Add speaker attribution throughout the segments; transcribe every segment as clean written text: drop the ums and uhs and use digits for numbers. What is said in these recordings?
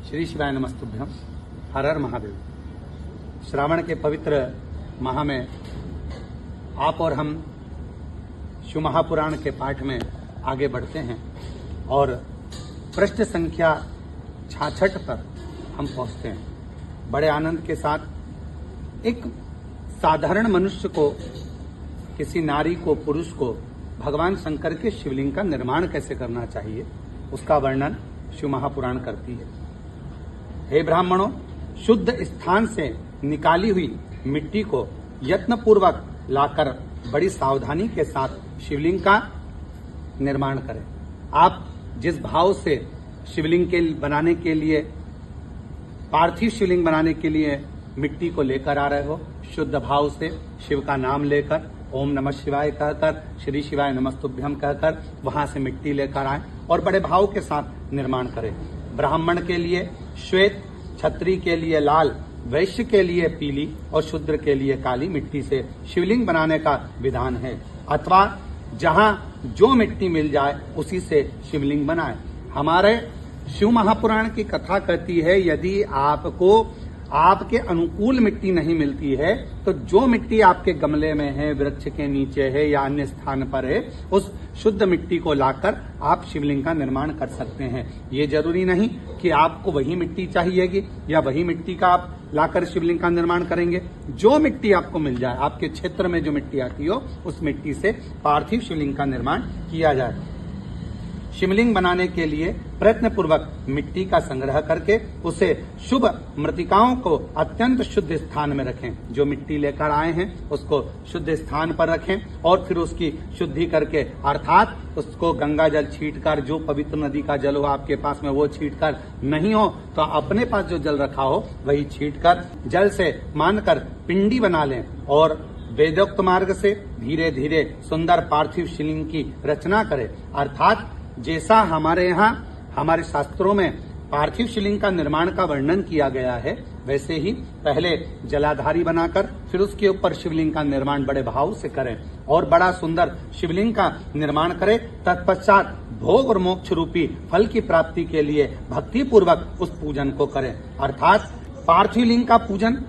Speaker 1: श्री शिवाय नमस्तुभ्यम। हर हर महादेव। श्रावण के पवित्र माह में आप और हम शिव महापुराण के पाठ में आगे बढ़ते हैं और पृष्ठ संख्या 66 पर हम पहुंचते हैं। बड़े आनंद के साथ एक साधारण मनुष्य को, किसी नारी को, पुरुष को भगवान शंकर के शिवलिंग का निर्माण कैसे करना चाहिए, उसका वर्णन शिव महापुराण करती है। हे ब्राह्मणों, शुद्ध स्थान से निकाली हुई मिट्टी को यत्नपूर्वक लाकर बड़ी सावधानी के साथ शिवलिंग का निर्माण करें। आप जिस भाव से शिवलिंग के बनाने के लिए, पार्थिव शिवलिंग बनाने के लिए मिट्टी को लेकर आ रहे हो, शुद्ध भाव से शिव का नाम लेकर ओम नमः शिवाय कहकर, श्री शिवाय नमस्तुभ्यम कहकर वहां से मिट्टी लेकर आए और बड़े भाव के साथ निर्माण करें। ब्राह्मण के लिए श्वेत, क्षत्रिय के लिए लाल, वैश्य के लिए पीली और शूद्र के लिए काली मिट्टी से शिवलिंग बनाने का विधान है। अथवा जहां जो मिट्टी मिल जाए उसी से शिवलिंग बनाए। हमारे शिव महापुराण की कथा कहती है, यदि आपको आपके अनुकूल मिट्टी नहीं मिलती है तो जो मिट्टी आपके गमले में है, वृक्ष के नीचे है या अन्य स्थान पर है, उस शुद्ध मिट्टी को लाकर आप शिवलिंग का निर्माण कर सकते हैं। ये जरूरी नहीं कि आपको वही मिट्टी चाहिएगी या वही मिट्टी का आप लाकर शिवलिंग का निर्माण करेंगे। जो मिट्टी आपको मिल जाए, आपके क्षेत्र में जो मिट्टी आती हो, उस मिट्टी से पार्थिव शिवलिंग का निर्माण किया जाए। शिवलिंग बनाने के लिए प्रयत्न पूर्वक मिट्टी का संग्रह करके उसे शुभ मृतिकाओं को अत्यंत शुद्ध स्थान में रखें। जो मिट्टी लेकर आए हैं उसको शुद्ध स्थान पर रखें और फिर उसकी शुद्धि करके, अर्थात उसको गंगा जल छींटकर, जो पवित्र नदी का जल हो आपके पास में वो छींटकर, नहीं हो तो अपने पास जो जल रखा हो वही छींटकर जल से मानकर पिंडी बना लें और वेदोक्त मार्ग से धीरे धीरे सुंदर पार्थिव शिवलिंग की रचना करें। अर्थात जैसा हमारे यहाँ हमारे शास्त्रों में पार्थिव शिवलिंग का निर्माण का वर्णन किया गया है, वैसे ही पहले जलाधारी बनाकर फिर उसके ऊपर शिवलिंग का निर्माण बड़े भाव से करें और बड़ा सुंदर शिवलिंग का निर्माण करें। तत्पश्चात भोग और मोक्ष रूपी फल की प्राप्ति के लिए भक्ति पूर्वक उस पूजन को करें। अर्थात पार्थिव लिंग का पूजन,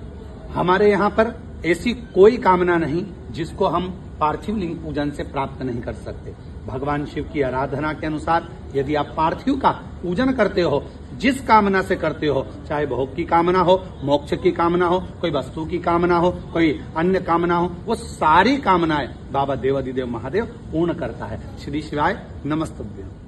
Speaker 1: हमारे यहाँ पर ऐसी कोई कामना नहीं जिसको हम पार्थिव लिंग पूजन से प्राप्त नहीं कर सकते। भगवान शिव की आराधना के अनुसार यदि आप पार्थिव का पूजन करते हो, जिस कामना से करते हो, चाहे भोग की कामना हो, मोक्ष की कामना हो, कोई वस्तु की कामना हो, कोई अन्य कामना हो, वो सारी कामनाएं बाबा देवाधिदेव महादेव पूर्ण करता है। श्री शिवाय नमस्तुभ्यम।